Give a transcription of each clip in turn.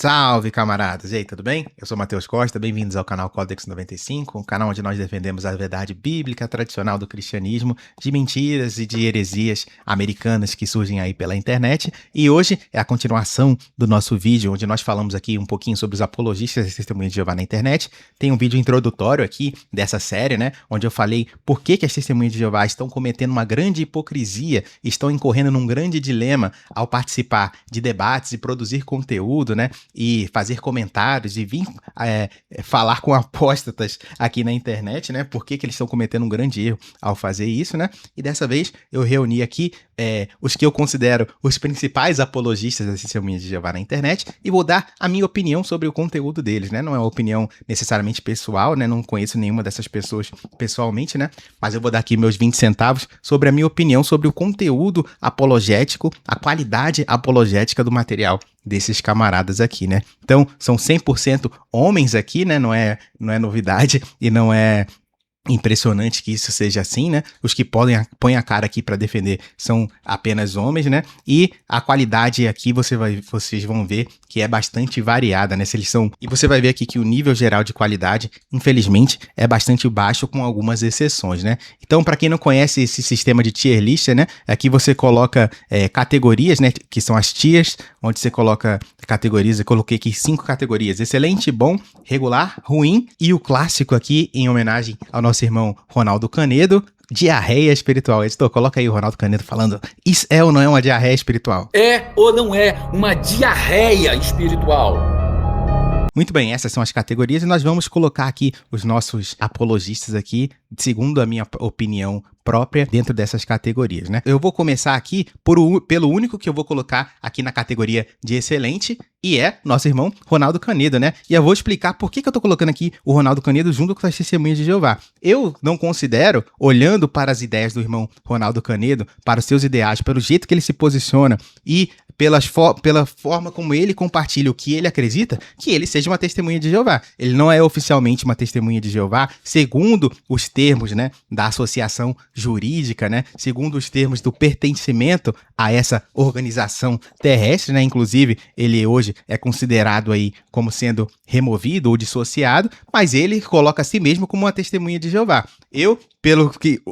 Salve, camaradas! E aí, tudo bem? Eu sou Matheus Costa, bem-vindos ao canal Codex 95, um canal onde nós defendemos a verdade bíblica tradicional do cristianismo, de mentiras e de heresias americanas que surgem aí pela internet. E hoje é a continuação do nosso vídeo, onde nós falamos aqui um pouquinho sobre os apologistas das Testemunhas de Jeová na internet. Tem um vídeo introdutório aqui dessa série, né, onde eu falei por que as Testemunhas de Jeová estão cometendo uma grande hipocrisia, estão incorrendo num grande dilema ao participar de debates e produzir conteúdo, né, e fazer comentários e vir falar com apóstatas aqui na internet, né? Por que eles estão cometendo um grande erro ao fazer isso, né? E dessa vez eu reuni aqui os que eu considero os principais apologistas das Testemunhas de Jeová na internet e vou dar a minha opinião sobre o conteúdo deles, né? Não é uma opinião necessariamente pessoal, né? Não conheço nenhuma dessas pessoas pessoalmente, né? Mas eu vou dar aqui meus 20 centavos sobre a minha opinião sobre o conteúdo apologético, a qualidade apologética do material desses camaradas aqui, né? Então, são 100% homens aqui, né? Não é novidade e não é impressionante que isso seja assim, né? Os que põem a cara aqui para defender são apenas homens, né? E a qualidade aqui vocês vão ver que é bastante variada, né? E você vai ver aqui que o nível geral de qualidade, infelizmente, é bastante baixo com algumas exceções, né? Então, para quem não conhece esse sistema de tier list, né? Aqui você coloca categorias, né? Que são as tiers, onde você coloca categorias. Eu coloquei aqui 5 categorias: excelente, bom, regular, ruim e o clássico aqui em homenagem ao nosso irmão Ronaldo Canedo, diarreia espiritual. Editor, coloca aí o Ronaldo Canedo falando, isso é ou não é uma diarreia espiritual? É ou não é uma diarreia espiritual? Muito bem, essas são as categorias e nós vamos colocar aqui os nossos apologistas aqui, segundo a minha opinião própria, dentro dessas categorias, né? Eu vou começar aqui pelo único que eu vou colocar aqui na categoria de excelente, e é nosso irmão Ronaldo Canedo, né? E eu vou explicar por que eu tô colocando aqui o Ronaldo Canedo junto com as Testemunhas de Jeová. Eu não considero, olhando para as ideias do irmão Ronaldo Canedo, para os seus ideais, pelo jeito que ele se posiciona e pela forma como ele compartilha o que ele acredita, que ele seja uma testemunha de Jeová. Ele não é oficialmente uma testemunha de Jeová, segundo os termos, né, da associação jurídica, né, segundo os termos do pertencimento a essa organização terrestre, né, inclusive ele hoje é considerado aí como sendo removido ou dissociado, mas ele coloca a si mesmo como uma testemunha de Jeová.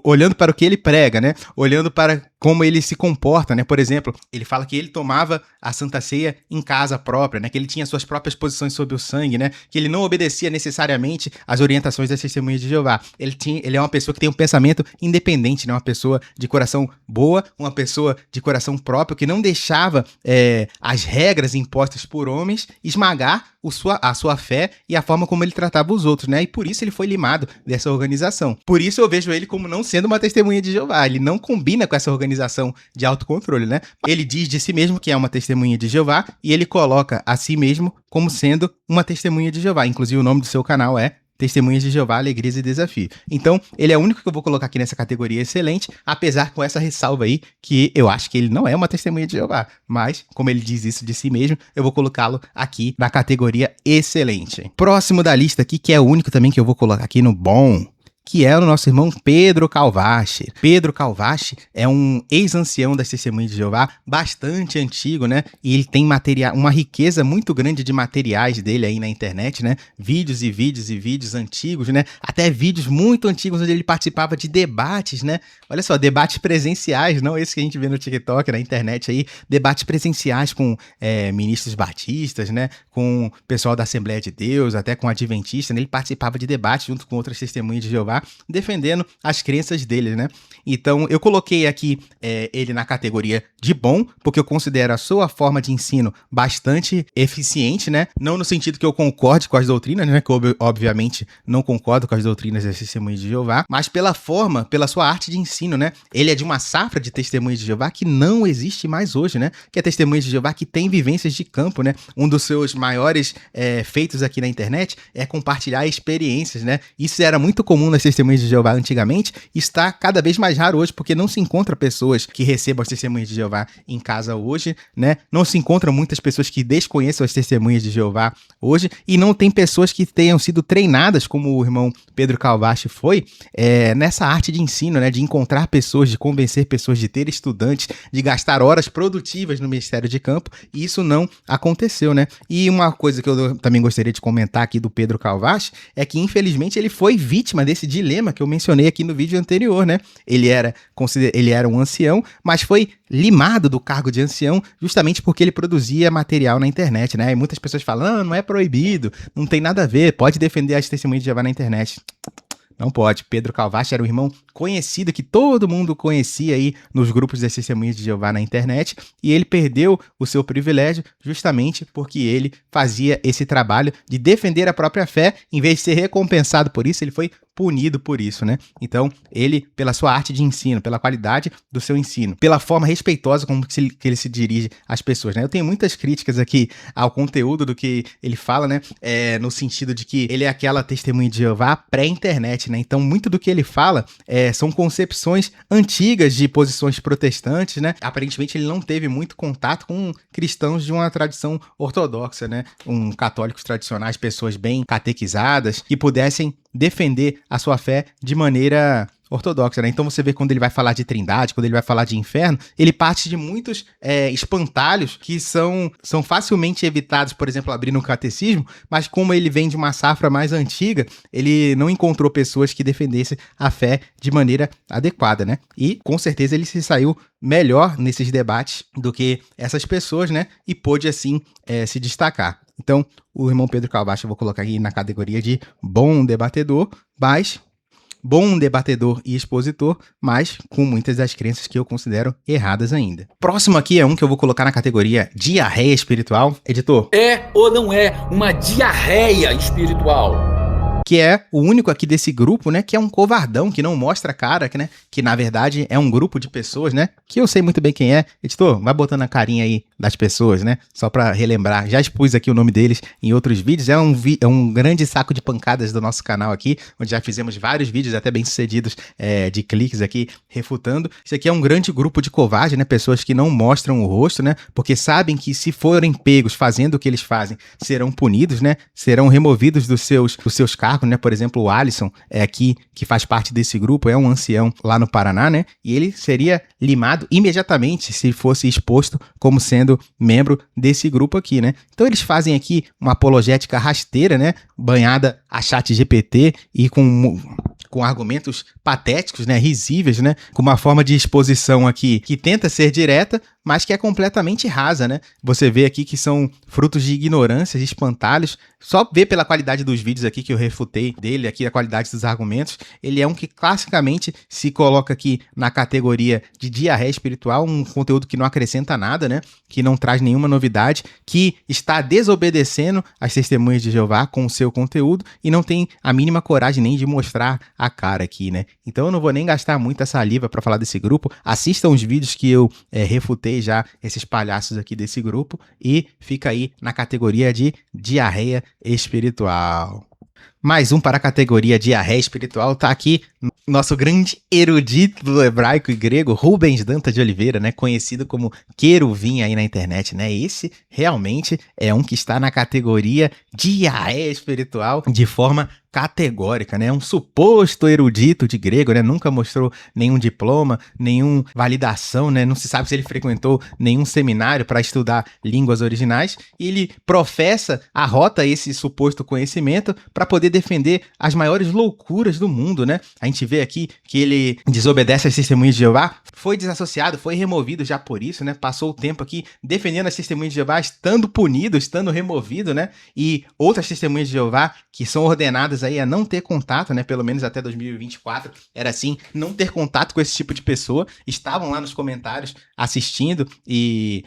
Olhando para o que ele prega, né? Olhando para como ele se comporta, né? Por exemplo, ele fala que ele tomava a Santa Ceia em casa própria, né? Que ele tinha suas próprias posições sobre o sangue, né? Que ele não obedecia necessariamente às orientações das Testemunhas de Jeová. Ele é uma pessoa que tem um pensamento independente, né? Uma pessoa de coração boa, uma pessoa de coração próprio, que não deixava as regras impostas por homens esmagar a sua fé e a forma como ele tratava os outros, né? E por isso ele foi limado dessa organização. Por isso eu vejo ele como não sendo uma testemunha de Jeová. Ele não combina com essa organização de autocontrole, né? Ele diz de si mesmo que é uma testemunha de Jeová e ele coloca a si mesmo como sendo uma testemunha de Jeová. Inclusive o nome do seu canal é Testemunhas de Jeová, Alegrias e Desafio. Então, ele é o único que eu vou colocar aqui nessa categoria excelente, apesar com essa ressalva aí, que eu acho que ele não é uma testemunha de Jeová. Mas, como ele diz isso de si mesmo, eu vou colocá-lo aqui na categoria excelente. Próximo da lista aqui, que é o único também que eu vou colocar aqui no bom, que é o nosso irmão Pedro Calvache. Pedro Calvache é um ex-ancião das Testemunhas de Jeová, bastante antigo, né? E ele tem uma riqueza muito grande de materiais dele aí na internet, né? Vídeos e vídeos e vídeos antigos, né? Até vídeos muito antigos onde ele participava de debates, né? Olha só, debates presenciais, não esse que a gente vê no TikTok, na internet aí, debates presenciais com ministros batistas, né? Com pessoal da Assembleia de Deus, até com adventista, né? Ele participava de debates junto com outras Testemunhas de Jeová, defendendo as crenças dele, né? Então, eu coloquei aqui ele na categoria de bom, porque eu considero a sua forma de ensino bastante eficiente, né? Não no sentido que eu concorde com as doutrinas, né? Que eu, obviamente, não concordo com as doutrinas das Testemunhas de Jeová, mas pela sua arte de ensino, né? Ele é de uma safra de Testemunhas de Jeová que não existe mais hoje, né? Que é Testemunhas de Jeová que tem vivências de campo, né? Um dos seus maiores feitos aqui na internet é compartilhar experiências, né? Isso era muito comum nas testemunhas de Jeová antigamente está cada vez mais raro hoje, porque não se encontra pessoas que recebam as testemunhas de Jeová em casa hoje, né? Não se encontra muitas pessoas que desconheçam as testemunhas de Jeová hoje, e não tem pessoas que tenham sido treinadas, como o irmão Pedro Calvache foi, nessa arte de ensino, né? De encontrar pessoas, de convencer pessoas, de ter estudantes, de gastar horas produtivas no ministério de campo, e isso não aconteceu, né? E uma coisa que eu também gostaria de comentar aqui do Pedro Calvache é que, infelizmente, ele foi vítima desse dilema que eu mencionei aqui no vídeo anterior, né? Ele era um ancião, mas foi limado do cargo de ancião justamente porque ele produzia material na internet, né? E muitas pessoas falam, não é proibido, não tem nada a ver, pode defender as testemunhas de Jeová na internet. Não pode. Pedro Calvache era um irmão conhecido, que todo mundo conhecia aí nos grupos das testemunhas de Jeová na internet, e ele perdeu o seu privilégio justamente porque ele fazia esse trabalho de defender a própria fé. Em vez de ser recompensado por isso, ele foi punido por isso, né? Então, ele, pela sua arte de ensino, pela qualidade do seu ensino, pela forma respeitosa como que ele se dirige às pessoas, né? Eu tenho muitas críticas aqui ao conteúdo do que ele fala, né? No sentido de que ele é aquela testemunha de Jeová pré-internet, né? Então, muito do que ele fala são concepções antigas de posições protestantes, né? Aparentemente, ele não teve muito contato com cristãos de uma tradição ortodoxa, né? Católicos tradicionais, pessoas bem catequizadas, que pudessem defender a sua fé de maneira ortodoxa, né? Então você vê quando ele vai falar de trindade, quando ele vai falar de inferno, ele parte de muitos espantalhos que são facilmente evitados, por exemplo, abrindo um catecismo, mas como ele vem de uma safra mais antiga, ele não encontrou pessoas que defendessem a fé de maneira adequada, né? E com certeza ele se saiu melhor nesses debates do que essas pessoas, né? E pôde assim se destacar. Então, o irmão Pedro Calvache eu vou colocar aqui na categoria de bom debatedor e expositor, mas com muitas das crenças que eu considero erradas ainda. Próximo aqui é um que eu vou colocar na categoria diarreia espiritual. Editor. É ou não é uma diarreia espiritual? Que é o único aqui desse grupo, né, que é um covardão, que não mostra a cara, né, que na verdade é um grupo de pessoas, né, que eu sei muito bem quem é. Editor, vai botando a carinha aí das pessoas, né, só pra relembrar. Já expus aqui o nome deles em outros vídeos, é um grande saco de pancadas do nosso canal aqui, onde já fizemos vários vídeos até bem sucedidos de cliques aqui, refutando. Isso aqui é um grande grupo de covarde, né, pessoas que não mostram o rosto, né, porque sabem que se forem pegos fazendo o que eles fazem, serão punidos, né, serão removidos dos seus cargos, né? Por exemplo, o Alisson aqui, que faz parte desse grupo, é um ancião lá no Paraná, né? E ele seria limado imediatamente se fosse exposto como sendo membro desse grupo aqui, né? Então eles fazem aqui uma apologética rasteira, né? Banhada a ChatGPT e com argumentos patéticos, né, risíveis, né, com uma forma de exposição aqui que tenta ser direta, mas que é completamente rasa, né? Você vê aqui que são frutos de ignorância, de espantalhos. Só vê pela qualidade dos vídeos aqui que eu refutei dele, aqui a qualidade dos argumentos. Ele é um que classicamente se coloca aqui na categoria de diarreia espiritual, um conteúdo que não acrescenta nada, né? Que não traz nenhuma novidade, que está desobedecendo as testemunhas de Jeová com o seu conteúdo e não tem a mínima coragem nem de mostrar a cara aqui, né? Então eu não vou nem gastar muita saliva para falar desse grupo. Assistam os vídeos que eu refutei já esses palhaços aqui desse grupo e fica aí na categoria de diarreia espiritual. Mais um para a categoria diarreia espiritual, tá aqui nosso grande erudito do hebraico e grego, Rubens Dantas de Oliveira, né, conhecido como Queruvim aí na internet, né? Esse realmente é um que está na categoria diarreia espiritual de forma categórica, né? Um suposto erudito de grego, né? Nunca mostrou nenhum diploma, nenhuma validação, né? Não se sabe se ele frequentou nenhum seminário para estudar línguas originais, e ele arrota esse suposto conhecimento para poder defender as maiores loucuras do mundo, né? A gente vê aqui que ele desobedece às testemunhas de Jeová, foi desassociado, foi removido já por isso, né? Passou o tempo aqui defendendo as testemunhas de Jeová, estando punido, estando removido, né? E outras testemunhas de Jeová que são ordenadas aí a não ter contato, né? Pelo menos até 2024 era assim, não ter contato com esse tipo de pessoa, estavam lá nos comentários assistindo e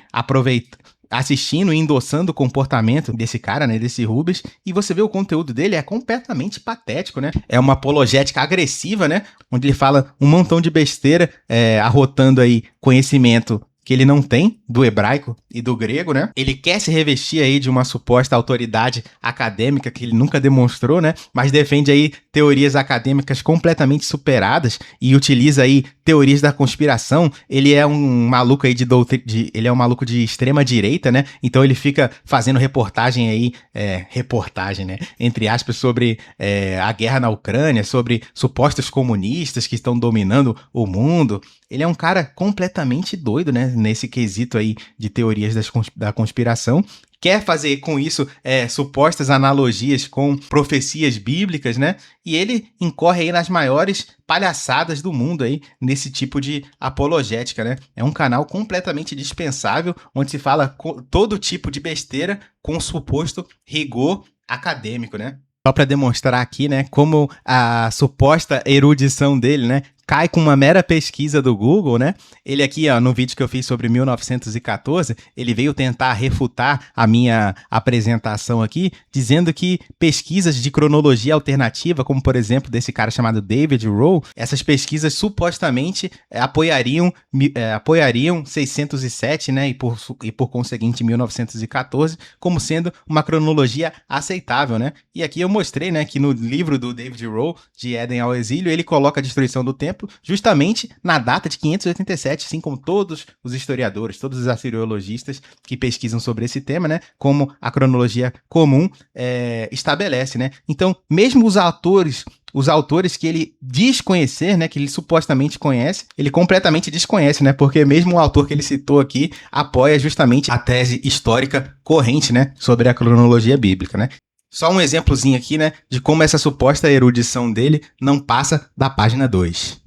endossando o comportamento desse cara, né, desse Rubens, e você vê o conteúdo dele é completamente patético, né? É uma apologética agressiva, né? Onde ele fala um montão de besteira, arrotando aí conhecimento que ele não tem do hebraico e do grego, né? Ele quer se revestir aí de uma suposta autoridade acadêmica que ele nunca demonstrou, né? Mas defende aí teorias acadêmicas completamente superadas e utiliza aí teorias da conspiração. Ele é um maluco aí ele é um maluco de extrema direita, né? Então ele fica fazendo reportagem aí, né? Entre aspas, sobre a guerra na Ucrânia, sobre supostos comunistas que estão dominando o mundo. Ele é um cara completamente doido, né? Nesse quesito aí de teorias da conspiração. Quer fazer com isso supostas analogias com profecias bíblicas, né? E ele incorre aí nas maiores palhaçadas do mundo aí, nesse tipo de apologética, né? É um canal completamente dispensável, onde se fala todo tipo de besteira com suposto rigor acadêmico, né? Só para demonstrar aqui, né, como a suposta erudição dele, né, cai com uma mera pesquisa do Google, né? Ele aqui, ó, no vídeo que eu fiz sobre 1914, ele veio tentar refutar a minha apresentação aqui, dizendo que pesquisas de cronologia alternativa, como por exemplo desse cara chamado David Rowe, essas pesquisas supostamente apoiariam 607, né, e por conseguinte 1914, como sendo uma cronologia aceitável, né? E aqui eu mostrei, né, que no livro do David Rowe, De Éden ao Exílio, ele coloca a destruição do templo justamente na data de 587, assim como todos os historiadores, todos os assiriologistas que pesquisam sobre esse tema, né, como a cronologia comum estabelece, né? Então, mesmo os autores que ele diz conhecer, né, que ele supostamente conhece, ele completamente desconhece, né, porque mesmo o autor que ele citou aqui apoia justamente a tese histórica corrente, né, sobre a cronologia bíblica, né. Só um exemplozinho aqui, né, de como essa suposta erudição dele não passa da página 2.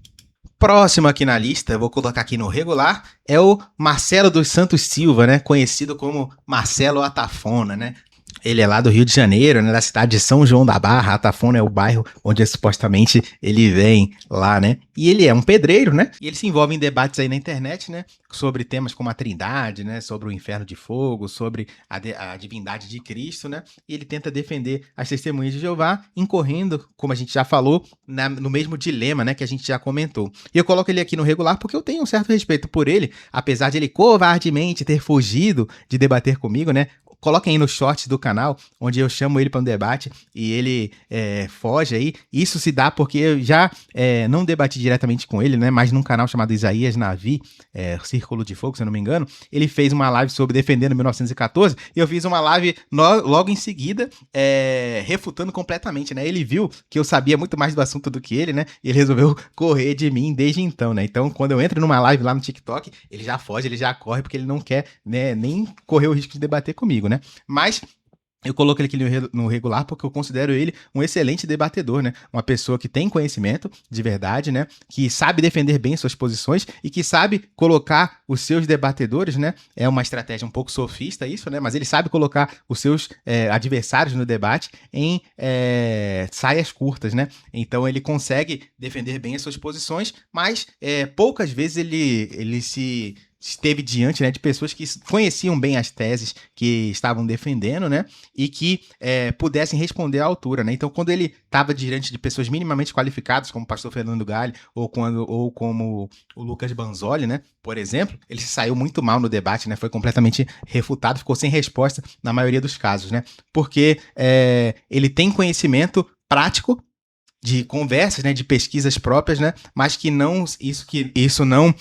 Próximo aqui na lista, eu vou colocar aqui no regular, é o Marcelo dos Santos Silva, né, conhecido como Marcelo Atafona, né. Ele é lá do Rio de Janeiro, né, da cidade de São João da Barra. Atafona é o bairro onde supostamente ele vem lá, né? E ele é um pedreiro, né? E ele se envolve em debates aí na internet, né? Sobre temas como a Trindade, né? Sobre o inferno de fogo, sobre a divindade de Cristo, né? E ele tenta defender as testemunhas de Jeová, incorrendo, como a gente já falou, no mesmo dilema, né? Que a gente já comentou. E eu coloco ele aqui no regular porque eu tenho um certo respeito por ele, apesar de ele covardemente ter fugido de debater comigo, né? Coloquem aí nos shorts do canal, onde eu chamo ele para um debate e ele foge aí. Isso se dá porque eu já não debati diretamente com ele, né? Mas num canal chamado Isaías Navi, Círculo de Fogo, se eu não me engano, ele fez uma live sobre defendendo 1914 e eu fiz uma live logo em seguida refutando completamente, né? Ele viu que eu sabia muito mais do assunto do que ele, né? E ele resolveu correr de mim desde então, né? Então, quando eu entro numa live lá no TikTok, ele já foge, ele já corre porque ele não quer, né, nem correr o risco de debater comigo, né? Mas eu coloco ele aqui no regular porque eu considero ele um excelente debatedor, né? Uma pessoa que tem conhecimento de verdade, né? Que sabe defender bem suas posições e que sabe colocar os seus debatedores, né? É uma estratégia um pouco sofista isso, né? Mas ele sabe colocar os seus adversários no debate em saias curtas, né? Então ele consegue defender bem as suas posições, mas poucas vezes ele esteve diante, né, de pessoas que conheciam bem as teses que estavam defendendo, né, e que pudessem responder à altura, né. Então, quando ele estava diante de pessoas minimamente qualificadas, como o pastor Fernando Galli, ou como o Lucas Banzoli, né, por exemplo, ele se saiu muito mal no debate, né, foi completamente refutado, ficou sem resposta na maioria dos casos, né, porque ele tem conhecimento prático de conversas, né, de pesquisas próprias, né, mas que isso não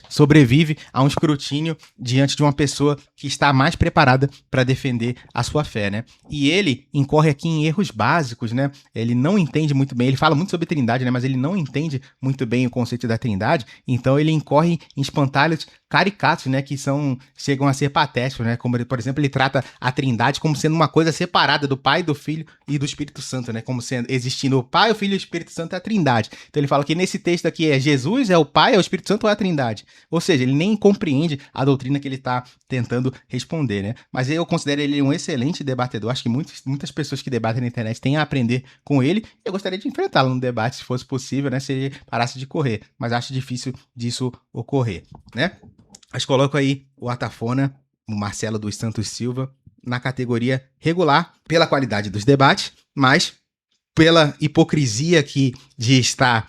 sobrevive a um escrutínio diante de uma pessoa que está mais preparada para defender a sua fé, né? E ele incorre aqui em erros básicos, né? Ele não entende muito bem, ele fala muito sobre Trindade, né? Mas ele não entende muito bem o conceito da Trindade, então ele incorre em espantalhos caricatos, né? Que chegam a ser patéticos, né? Como, por exemplo, ele trata a Trindade como sendo uma coisa separada do Pai, do Filho e do Espírito Santo, né? Como sendo existindo o Pai, o Filho e o Espírito Santo é a Trindade. Então ele fala que nesse texto aqui Jesus, é o Pai, é o Espírito Santo ou é a Trindade? Ou seja, ele nem compreende a doutrina que ele está tentando responder, né? Mas eu considero ele um excelente debatedor. Acho que muitas pessoas que debatem na internet têm a aprender com ele. Eu gostaria de enfrentá-lo num debate, se fosse possível, né? Se ele parasse de correr. Mas acho difícil disso ocorrer, né? Mas coloco aí o Atafona, o Marcelo dos Santos Silva, na categoria regular, pela qualidade dos debates, mas pela hipocrisia aqui de estar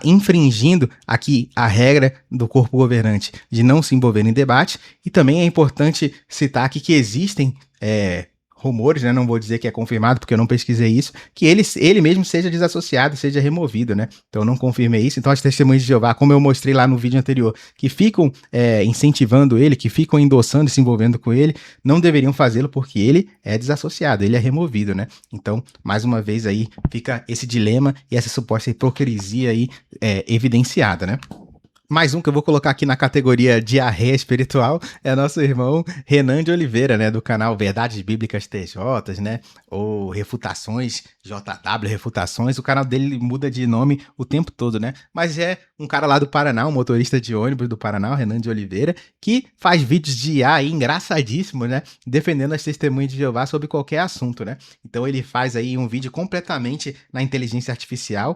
infringindo aqui a regra do corpo governante de não se envolver em debate. E também é importante citar aqui que existem rumores, né? Não vou dizer que é confirmado, porque eu não pesquisei isso, que ele mesmo seja desassociado, seja removido, né? Então eu não confirmei isso. Então as testemunhas de Jeová, como eu mostrei lá no vídeo anterior, que ficam incentivando ele, que ficam endossando e se envolvendo com ele, não deveriam fazê-lo porque ele é desassociado, ele é removido, né? Então, mais uma vez aí, fica esse dilema e essa suposta hipocrisia aí evidenciada, né? Mais um que eu vou colocar aqui na categoria diarreia espiritual é nosso irmão Renan de Oliveira, né? Do canal Verdades Bíblicas TJs, né? Ou Refutações JW, Refutações. O canal dele muda de nome o tempo todo, né? Mas é um cara lá do Paraná, um motorista de ônibus do Paraná, o Renan de Oliveira, que faz vídeos de IA aí engraçadíssimos, né? Defendendo as testemunhas de Jeová sobre qualquer assunto, né? Então ele faz aí um vídeo completamente na inteligência artificial.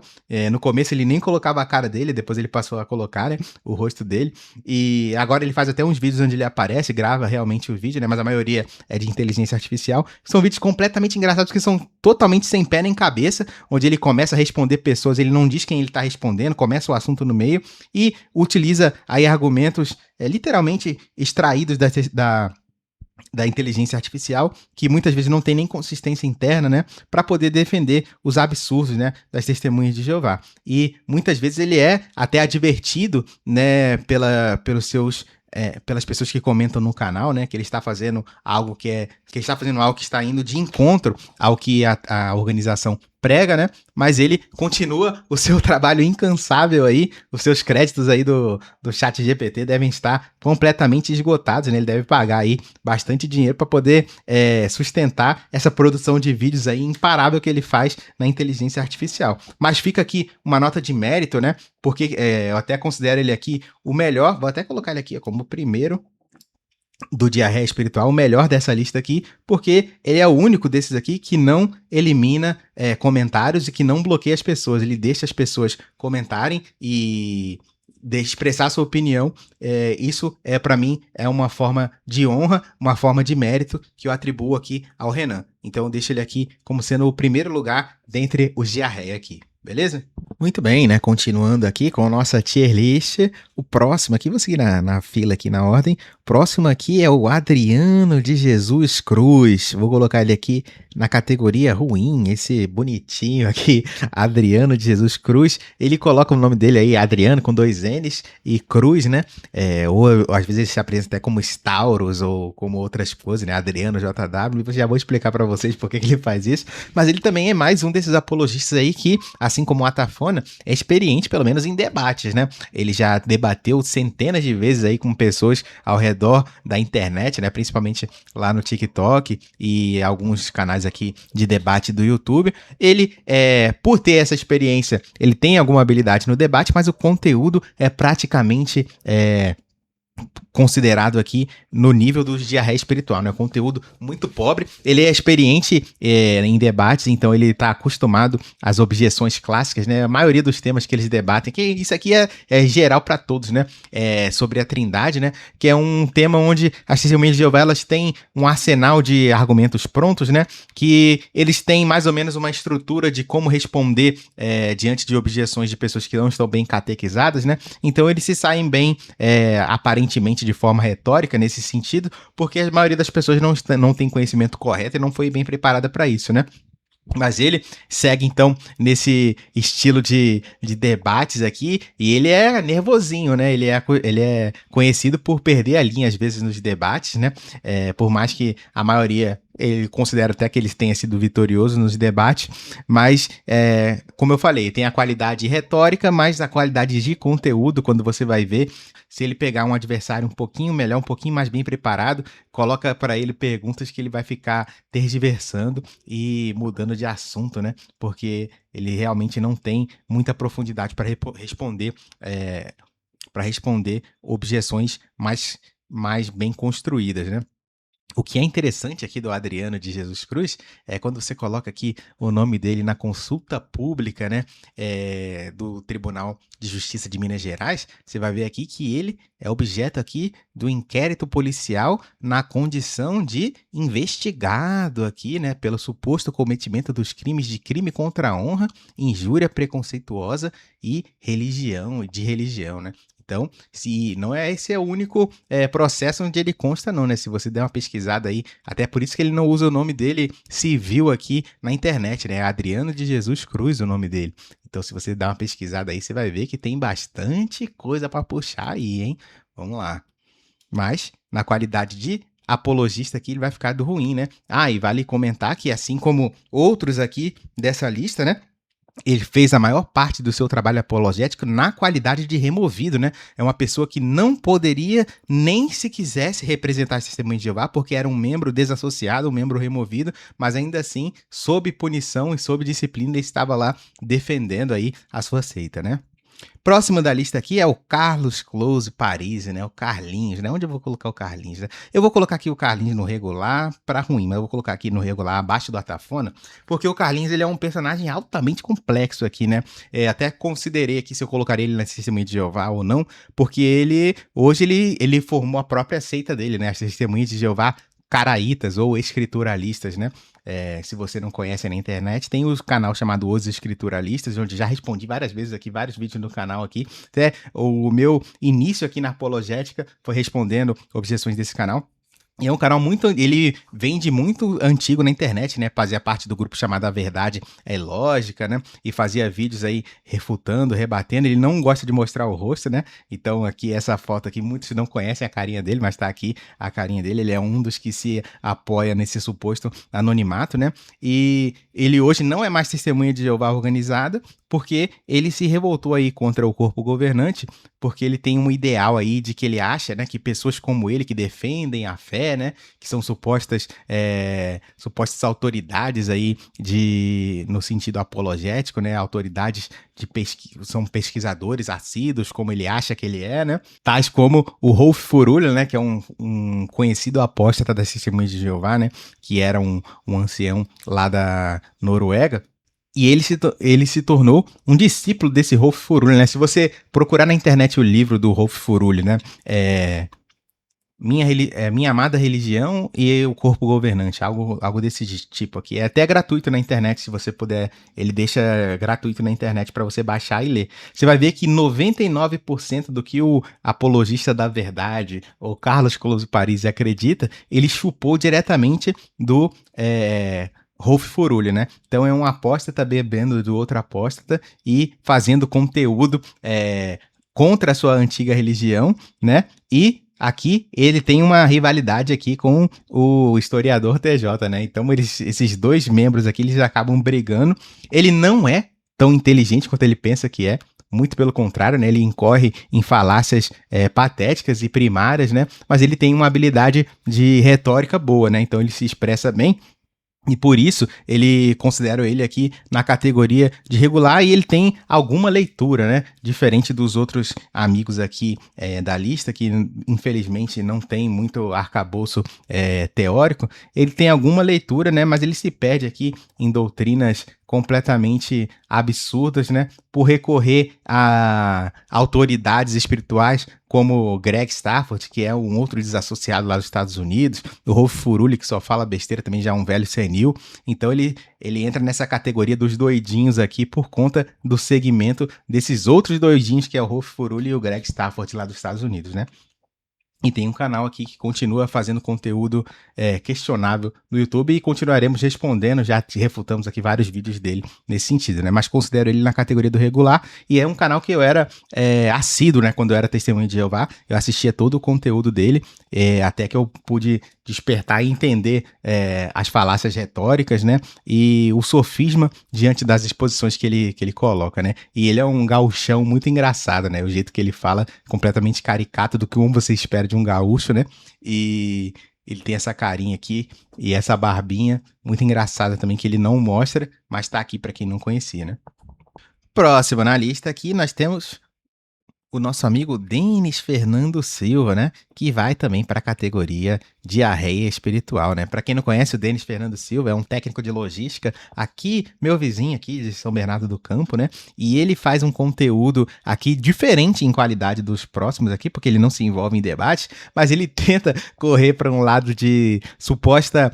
No começo ele nem colocava a cara dele, depois ele passou a colocar, né? O rosto dele, e agora ele faz até uns vídeos onde ele aparece, grava realmente o vídeo, né, mas a maioria é de inteligência artificial. São vídeos completamente engraçados, que são totalmente sem pé nem cabeça, onde ele começa a responder pessoas, ele não diz quem ele tá respondendo, começa o assunto no meio, e utiliza aí argumentos literalmente extraídos da inteligência artificial, que muitas vezes não tem nem consistência interna, né, para poder defender os absurdos, né, das testemunhas de Jeová. E muitas vezes ele é até advertido, né, pelas pessoas que comentam no canal, né, que ele está fazendo algo que está indo de encontro ao que a organização prega, né? Mas ele continua o seu trabalho incansável aí, os seus créditos aí do chat GPT devem estar completamente esgotados, né? Ele deve pagar aí bastante dinheiro para poder sustentar essa produção de vídeos aí imparável que ele faz na inteligência artificial. Mas fica aqui uma nota de mérito, né? Porque eu até considero ele aqui o melhor, vou até colocar ele aqui como o primeiro do diarreia espiritual, o melhor dessa lista aqui, porque ele é o único desses aqui que não elimina comentários e que não bloqueia as pessoas. Ele deixa as pessoas comentarem e expressar sua opinião. Isso para mim é uma forma de honra, uma forma de mérito que eu atribuo aqui ao Renan. Então eu deixo ele aqui como sendo o primeiro lugar dentre os diarreia aqui. Beleza? Muito bem, né? Continuando aqui com a nossa tier list. O próximo aqui, vou seguir na fila aqui na ordem. O próximo aqui é o Adriano de Jesus Cruz. Vou colocar ele aqui na categoria ruim, esse bonitinho aqui, Adriano de Jesus Cruz. Ele coloca o nome dele aí, Adriano, com 2 N's e Cruz, né? Ou às vezes ele se apresenta até como Stauros ou como outras coisas, né? Adriano JW. Eu já vou explicar para vocês por que ele faz isso. Mas ele também é mais um desses apologistas aí que, assim como o Atafona, é experiente pelo menos em debates, né? Ele já debateu centenas de vezes aí com pessoas ao redor da internet, né? Principalmente lá no TikTok e alguns canais aqui de debate do YouTube. Ele, por ter essa experiência, ele tem alguma habilidade no debate, mas o conteúdo é praticamente considerado aqui no nível do diarreia espiritual, né? Conteúdo muito pobre. Ele é experiente em debates, então ele está acostumado às objeções clássicas, né? A maioria dos temas que eles debatem, que isso aqui é geral para todos, né? Sobre a Trindade, né? Que é um tema onde as testemunhas de Jeová, elas têm um arsenal de argumentos prontos, né? Que eles têm mais ou menos uma estrutura de como responder diante de objeções de pessoas que não estão bem catequizadas, né? Então eles se saem bem aparentemente de forma retórica nesse sentido, porque a maioria das pessoas não tem conhecimento correto e não foi bem preparada para isso, né? Mas ele segue, então, nesse estilo de debates aqui, e ele é nervosinho, né? Ele é conhecido por perder a linha, às vezes, nos debates, né? Por mais que a maioria, ele considera até que ele tenha sido vitorioso nos debates, mas, como eu falei, tem a qualidade retórica, mas a qualidade de conteúdo, quando você vai ver, se ele pegar um adversário um pouquinho melhor, um pouquinho mais bem preparado, coloca para ele perguntas que ele vai ficar tergiversando e mudando de assunto, né? Porque ele realmente não tem muita profundidade para responder objeções mais bem construídas, né? O que é interessante aqui do Adriano de Jesus Cruz é quando você coloca aqui o nome dele na consulta pública, né, do Tribunal de Justiça de Minas Gerais, você vai ver aqui que ele é objeto aqui do inquérito policial na condição de investigado aqui, né, pelo suposto cometimento dos crimes de crime contra a honra, injúria preconceituosa e religião, né? Então, se não é esse é o único processo onde ele consta, não, né? Se você der uma pesquisada aí, até por isso que ele não usa o nome dele civil aqui na internet, né? Adriano de Jesus Cruz, o nome dele. Então, se você der uma pesquisada aí, você vai ver que tem bastante coisa para puxar aí, hein? Vamos lá. Mas, na qualidade de apologista aqui, ele vai ficar do ruim, né? Ah, e vale comentar que, assim como outros aqui dessa lista, né? Ele fez a maior parte do seu trabalho apologético na qualidade de removido, né? É uma pessoa que não poderia nem se quisesse representar as Testemunhas de Jeová, porque era um membro desassociado, um membro removido, mas ainda assim, sob punição e sob disciplina, ele estava lá defendendo aí a sua seita, né? Próximo da lista aqui é o Carlos Close Parisi, né? O Carlinhos, né? Onde eu vou colocar o Carlinhos, né? Eu vou colocar aqui o Carlinhos no regular para ruim, mas eu vou colocar aqui no regular abaixo do Atafona, porque o Carlinhos ele é um personagem altamente complexo aqui, né? Até considerei aqui se eu colocaria ele na Testemunha de Jeová ou não, porque hoje ele formou a própria seita dele, né? As Testemunhas de Jeová caraítas ou escrituralistas, né? Se você não conhece na internet, tem o canal chamado Os Escrituralistas, onde já respondi várias vezes aqui, vários vídeos no canal aqui. Até o meu início aqui na apologética foi respondendo objeções desse canal. E é um canal ele vem de muito antigo na internet, né? Fazia parte do grupo chamado A Verdade é Lógica, né? E fazia vídeos aí refutando, rebatendo. Ele não gosta de mostrar o rosto, né? Então aqui essa foto aqui, muitos não conhecem a carinha dele, mas tá aqui a carinha dele. Ele é um dos que se apoia nesse suposto anonimato, né? E ele hoje não é mais Testemunha de Jeová organizada, porque ele se revoltou aí contra o corpo governante, porque ele tem um ideal aí de que ele acha, né, que pessoas como ele, que defendem a fé, né, que são supostas autoridades aí no sentido apologético, né, autoridades são pesquisadores assíduos, como ele acha que ele é, né, tais como o Rolf Furulho, né, que é um conhecido apóstata das Testemunhas de Jeová, né, que era um ancião lá da Noruega. E ele se tornou um discípulo desse Rolf Furulho, né? Se você procurar na internet o livro do Rolf Furulho, né? Minha Amada Religião e o Corpo Governante, algo desse tipo aqui. É até gratuito na internet, se você puder. Ele deixa gratuito na internet para você baixar e ler. Você vai ver que 99% do que o apologista da verdade, o Carlos Close Parisi, acredita, ele chupou diretamente do Rolf Furulho, né? Então é um apóstata bebendo do outro apóstata e fazendo conteúdo contra a sua antiga religião, né? E aqui ele tem uma rivalidade aqui com o historiador TJ, né? Então esses dois membros aqui, eles acabam brigando. Ele não é tão inteligente quanto ele pensa que é. Muito pelo contrário, né? Ele incorre em falácias patéticas e primárias, né? Mas ele tem uma habilidade de retórica boa, né? Então ele se expressa bem. E por isso, considero ele aqui na categoria de regular e ele tem alguma leitura, né? Diferente dos outros amigos aqui da lista, que infelizmente não tem muito arcabouço teórico. Ele tem alguma leitura, né? Mas ele se perde aqui em doutrinas completamente absurdas, né? Por recorrer a autoridades espirituais como Greg Stafford, que é um outro desassociado lá dos Estados Unidos, o Rolf Furulho, que só fala besteira, também já é um velho senil. Então ele entra nessa categoria dos doidinhos aqui por conta do segmento desses outros doidinhos, que é o Rolf Furulho e o Greg Stafford lá dos Estados Unidos, né? E tem um canal aqui que continua fazendo conteúdo questionável no YouTube e continuaremos respondendo, já refutamos aqui vários vídeos dele nesse sentido, né? Mas considero ele na categoria do regular e é um canal que eu era assíduo, né? Quando eu era Testemunha de Jeová, eu assistia todo o conteúdo dele, até que eu pude despertar e entender as falácias retóricas, né? E o sofisma diante das exposições que ele coloca, né? E ele é um gauchão muito engraçado, né? O jeito que ele fala, completamente caricato do que você espera de um gaúcho, né? E ele tem essa carinha aqui e essa barbinha muito engraçada também que ele não mostra, mas tá aqui para quem não conhecia, né? Próximo na lista aqui nós temos o nosso amigo Denis Fernando Silva, né? Que vai também para a categoria diarreia espiritual, né? Para quem não conhece, o Denis Fernando Silva é um técnico de logística aqui, meu vizinho aqui de São Bernardo do Campo, né? E ele faz um conteúdo aqui diferente em qualidade dos próximos aqui, porque ele não se envolve em debate, mas ele tenta correr para um lado de suposta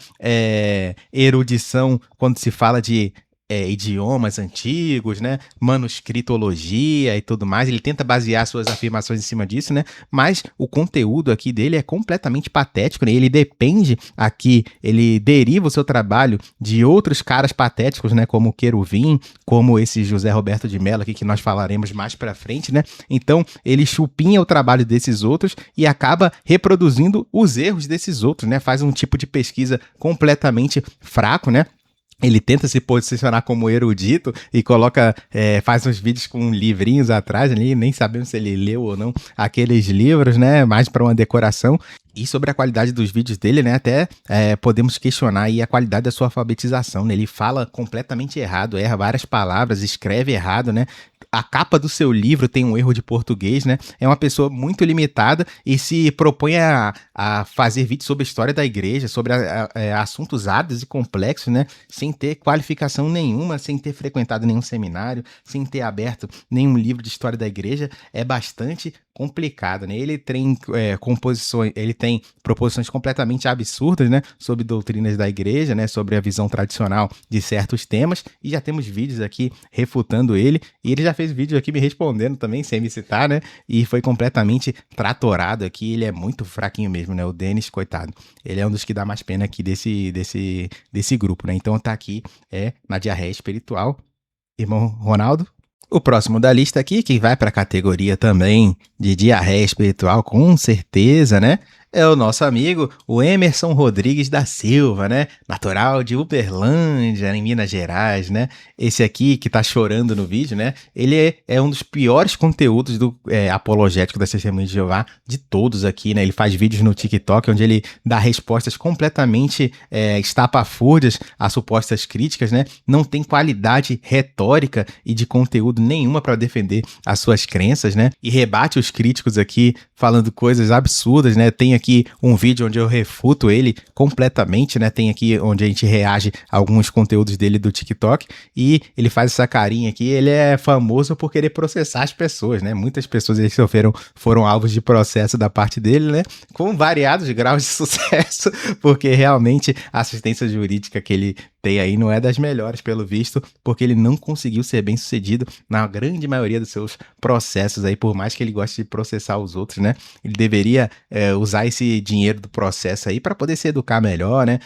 erudição quando se fala de idiomas antigos, né, manuscritologia e tudo mais. Ele tenta basear suas afirmações em cima disso, né, mas o conteúdo aqui dele é completamente patético, né, ele depende aqui, ele deriva o seu trabalho de outros caras patéticos, né, como o Queruvim, como esse José Roberto de Mello aqui, que nós falaremos mais pra frente, né, então ele chupinha o trabalho desses outros e acaba reproduzindo os erros desses outros, né, faz um tipo de pesquisa completamente fraco, né. Ele tenta se posicionar como erudito e coloca, faz uns vídeos com livrinhos atrás ali, nem sabemos se ele leu ou não aqueles livros, né, mais para uma decoração. E sobre a qualidade dos vídeos dele, né, até podemos questionar aí a qualidade da sua alfabetização, né, ele fala completamente errado, erra várias palavras, escreve errado, né, a capa do seu livro tem um erro de português, né, é uma pessoa muito limitada e se propõe a fazer vídeos sobre a história da igreja, sobre assuntos árduos e complexos, né, sem ter qualificação nenhuma, sem ter frequentado nenhum seminário, sem ter aberto nenhum livro de história da igreja, é bastante complicado, né? Ele tem ele tem proposições completamente absurdas, né, sobre doutrinas da igreja, né, sobre a visão tradicional de certos temas, e já temos vídeos aqui refutando ele, e ele já fez vídeo aqui me respondendo também, sem me citar, né, e foi completamente tratorado aqui, ele é muito fraquinho mesmo, né, o Denis, coitado, ele é um dos que dá mais pena aqui desse grupo, né, então tá aqui, na diarreia espiritual. Irmão Ronaldo? O próximo da lista aqui, que vai para a categoria também de diarreia espiritual, com certeza, né? É o nosso amigo, o Emerson Rodrigues da Silva, né? Natural de Uberlândia, em Minas Gerais, né? Esse aqui que tá chorando no vídeo, né? Ele é um dos piores conteúdos do apologético das Testemunhas de Jeová de todos aqui, né? Ele faz vídeos no TikTok onde ele dá respostas completamente estapafúrdias a supostas críticas, né? Não tem qualidade retórica e de conteúdo nenhuma para defender as suas crenças, né? E rebate os críticos aqui falando coisas absurdas, né? Tem aqui um vídeo onde eu refuto ele completamente, né? Tem aqui onde a gente reage a alguns conteúdos dele do TikTok e ele faz essa carinha aqui. Ele é famoso por querer processar as pessoas, né? Muitas pessoas eles foram alvos de processo da parte dele, né? Com variados graus de sucesso, porque realmente a assistência jurídica que ele tem aí não é das melhores, pelo visto, porque ele não conseguiu ser bem sucedido na grande maioria dos seus processos aí, por mais que ele goste de processar os outros, né? Ele deveria usar esse dinheiro do processo aí para poder se educar melhor, né?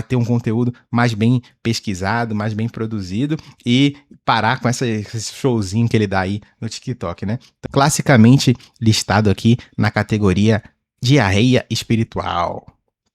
Ter um conteúdo mais bem pesquisado, mais bem produzido e parar com esse showzinho que ele dá aí no TikTok, né? Classicamente listado aqui na categoria diarreia espiritual.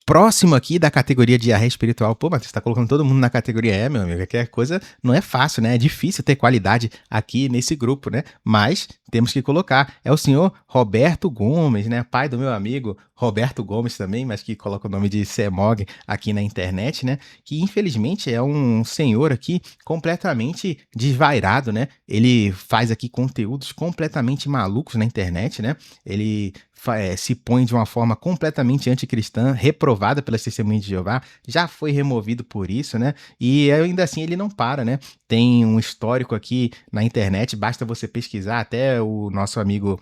Próximo aqui da categoria diarreia espiritual. Pô, mas você tá colocando todo mundo na categoria meu amigo. Que a coisa não é fácil, né? É difícil ter qualidade aqui nesse grupo, né? Mas temos que colocar. É o senhor Roberto Gomes, né? Pai do meu amigo Roberto Gomes também, mas que coloca o nome de Semog aqui na internet, né? Que infelizmente é um senhor aqui completamente desvairado, né? Ele faz aqui conteúdos completamente malucos na internet, né? Ele se põe de uma forma completamente anticristã, reprovada pelas Testemunhas de Jeová, já foi removido por isso, né? E ainda assim ele não para, né? Tem um histórico aqui na internet, basta você pesquisar, até o nosso amigo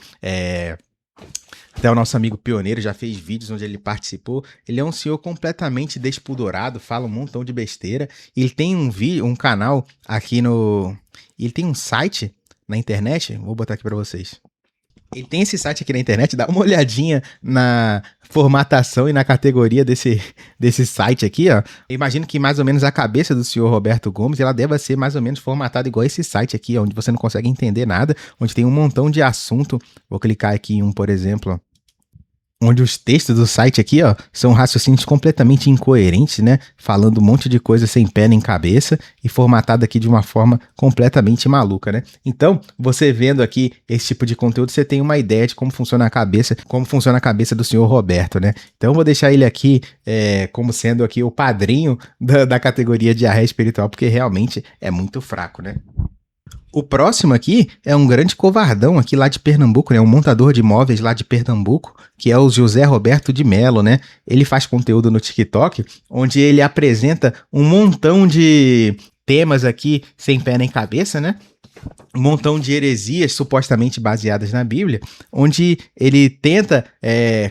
Pioneiro já fez vídeos onde ele participou. Ele é um senhor completamente despudorado, fala um montão de besteira. Ele tem um canal aqui ele tem um site na internet, vou botar aqui para vocês. Ele tem esse site aqui na internet, dá uma olhadinha na formatação e na categoria desse site aqui, ó. Eu imagino que mais ou menos a cabeça do senhor Roberto Gomes, ela deva ser mais ou menos formatada igual esse site aqui, onde você não consegue entender nada, onde tem um montão de assunto. Vou clicar aqui em um, por exemplo, onde os textos do site aqui, ó, são raciocínios completamente incoerentes, né? Falando um monte de coisa sem pé nem cabeça e formatado aqui de uma forma completamente maluca, né? Então, você vendo aqui esse tipo de conteúdo, você tem uma ideia de como funciona a cabeça do senhor Roberto, né? Então, eu vou deixar ele aqui como sendo aqui o padrinho da categoria diarreia espiritual, porque realmente é muito fraco, né? O próximo aqui é um grande covardão aqui lá de Pernambuco, né? Um montador de imóveis lá de Pernambuco, que é o José Roberto de Mello, né? Ele faz conteúdo no TikTok, onde ele apresenta um montão de temas aqui sem pé nem cabeça, né? Um montão de heresias supostamente baseadas na Bíblia, onde ele tenta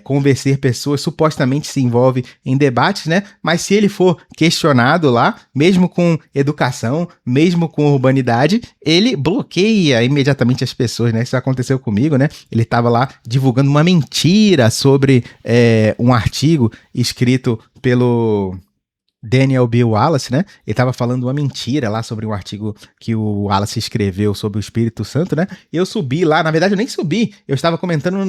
convencer pessoas, supostamente se envolve em debates, né? Mas se ele for questionado lá, mesmo com educação, mesmo com urbanidade, ele bloqueia imediatamente as pessoas, né? Isso aconteceu comigo, né? Ele estava lá divulgando uma mentira sobre um artigo escrito pelo Daniel B. Wallace, né? Ele estava falando uma mentira lá sobre um artigo que o Wallace escreveu sobre o Espírito Santo, né? E eu subi lá, na verdade eu nem subi, eu estava comentando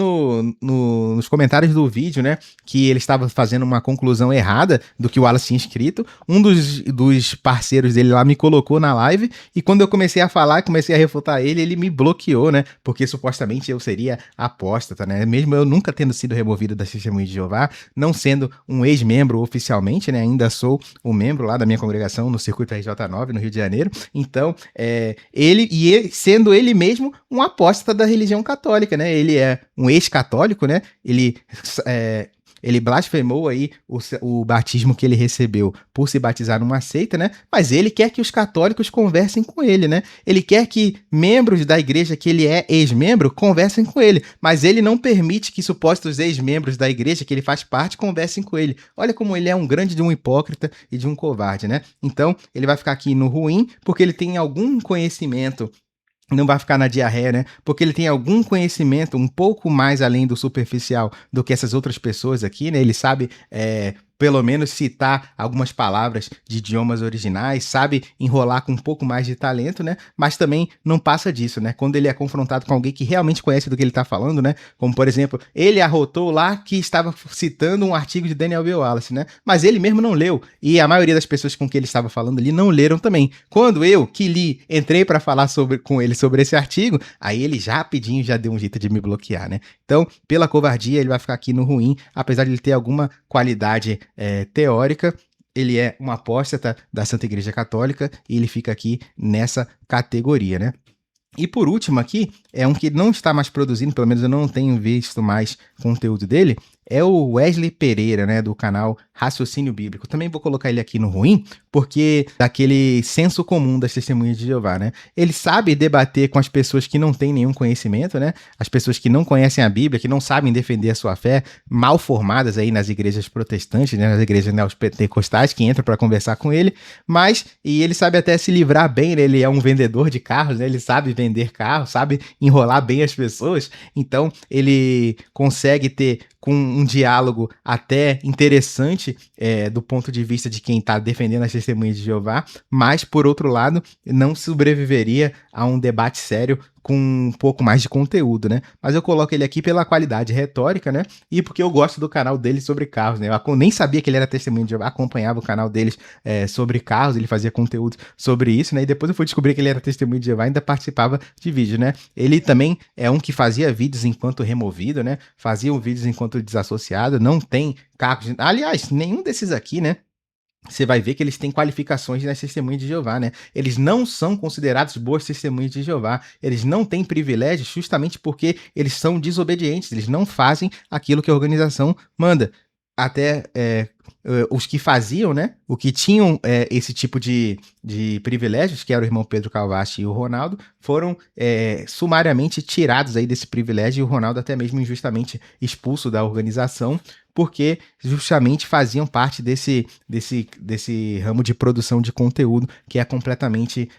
nos comentários do vídeo, né? Que ele estava fazendo uma conclusão errada do que o Wallace tinha escrito. Um dos parceiros dele lá me colocou na live e quando eu comecei a falar, comecei a refutar ele, ele me bloqueou, né? Porque supostamente eu seria apóstata, né? Mesmo eu nunca tendo sido removido da Testemunha de Jeová, não sendo um ex-membro oficialmente, né? Ainda sou um membro lá da minha congregação no Circuito RJ9, no Rio de Janeiro. Então, sendo ele mesmo um apóstata da religião católica, né? Ele é um ex-católico, né? Ele blasfemou aí o batismo que ele recebeu por se batizar numa seita, né? Mas ele quer que os católicos conversem com ele, né? Ele quer que membros da igreja que ele é ex-membro conversem com ele, mas ele não permite que supostos ex-membros da igreja que ele faz parte conversem com ele. Olha como ele é um grande de um hipócrita e de um covarde, né? Então, ele vai ficar aqui no ruim porque ele tem algum conhecimento. Não vai ficar na diarreia, né? Porque ele tem algum conhecimento um pouco mais além do superficial do que essas outras pessoas aqui, né? Ele sabe, pelo menos, citar algumas palavras de idiomas originais, sabe enrolar com um pouco mais de talento, né? Mas também não passa disso, né? Quando ele é confrontado com alguém que realmente conhece do que ele está falando, né? Como, por exemplo, ele arrotou lá que estava citando um artigo de Daniel B. Wallace, né? Mas ele mesmo não leu. E a maioria das pessoas com quem ele estava falando ali não leram também. Quando eu, que li, entrei para falar com ele sobre esse artigo, aí ele já rapidinho já deu um jeito de me bloquear, né? Então, pela covardia, ele vai ficar aqui no ruim, apesar de ele ter alguma qualidade teórica. Ele é um apóstata da Santa Igreja Católica e ele fica aqui nessa categoria, né? E por último aqui, é um que não está mais produzindo, pelo menos eu não tenho visto mais conteúdo dele, é o Wesley Pereira, né, do canal Raciocínio Bíblico. Também vou colocar ele aqui no ruim, porque daquele senso comum das Testemunhas de Jeová, né? Ele sabe debater com as pessoas que não têm nenhum conhecimento, né? As pessoas que não conhecem a Bíblia, que não sabem defender a sua fé, mal formadas aí nas igrejas protestantes, né, nas igrejas neopentecostais, que entram para conversar com ele, e ele sabe até se livrar bem, né? Ele é um vendedor de carros, né? Ele sabe vender carros, sabe enrolar bem as pessoas, então ele consegue ter com um diálogo até interessante do ponto de vista de quem está defendendo as Testemunhas de Jeová, mas, por outro lado, não sobreviveria a um debate sério com um pouco mais de conteúdo, né? Mas eu coloco ele aqui pela qualidade retórica, né? E porque eu gosto do canal dele sobre carros, né? Eu nem sabia que ele era Testemunha de Jeová, acompanhava o canal deles sobre carros, ele fazia conteúdo sobre isso, né? E depois eu fui descobrir que ele era Testemunha de Jeová e ainda participava de vídeos, né? Ele também é um que fazia vídeos enquanto removido, né? Fazia vídeos enquanto desassociado, não tem cargos... Aliás, nenhum desses aqui, né? Você vai ver que eles têm qualificações nas Testemunhas de Jeová, né? Eles não são considerados boas Testemunhas de Jeová. Eles não têm privilégios justamente porque eles são desobedientes. Eles não fazem aquilo que a organização manda. Até os que faziam, né? O que tinham esse tipo de privilégios, que era o irmão Pedro Calvache e o Ronaldo, foram sumariamente tirados aí desse privilégio e o Ronaldo até mesmo injustamente expulso da organização, porque justamente faziam parte desse ramo de produção de conteúdo que é completamente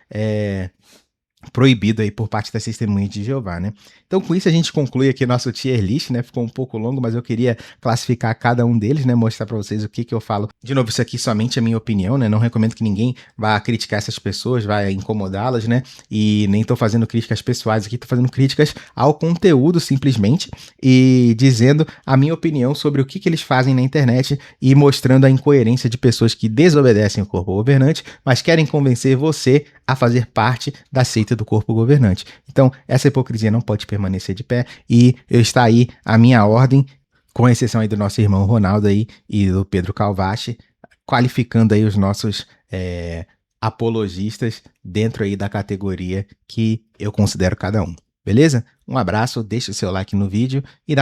proibido aí por parte das Testemunhas de Jeová, né? Então, com isso a gente conclui aqui nosso tier list, né? Ficou um pouco longo, mas eu queria classificar cada um deles, né? Mostrar para vocês o que eu falo. De novo, isso aqui somente é a minha opinião, né? Não recomendo que ninguém vá criticar essas pessoas, vá incomodá-las, né? E nem tô fazendo críticas pessoais aqui, tô fazendo críticas ao conteúdo simplesmente e dizendo a minha opinião sobre o que eles fazem na internet e mostrando a incoerência de pessoas que desobedecem o corpo governante, mas querem convencer você a fazer parte da seita do corpo governante. Então, essa hipocrisia não pode permanecer de pé e está aí a minha ordem, com exceção aí do nosso irmão Ronaldo aí e do Pedro Calvache, qualificando aí os nossos apologistas dentro aí da categoria que eu considero cada um. Beleza? Um abraço, deixa o seu like no vídeo e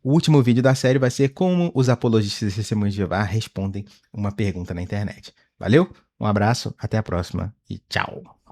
o último vídeo da série vai ser como os apologistas de Testemunho de Jeová respondem uma pergunta na internet. Valeu? Um abraço, até a próxima e tchau!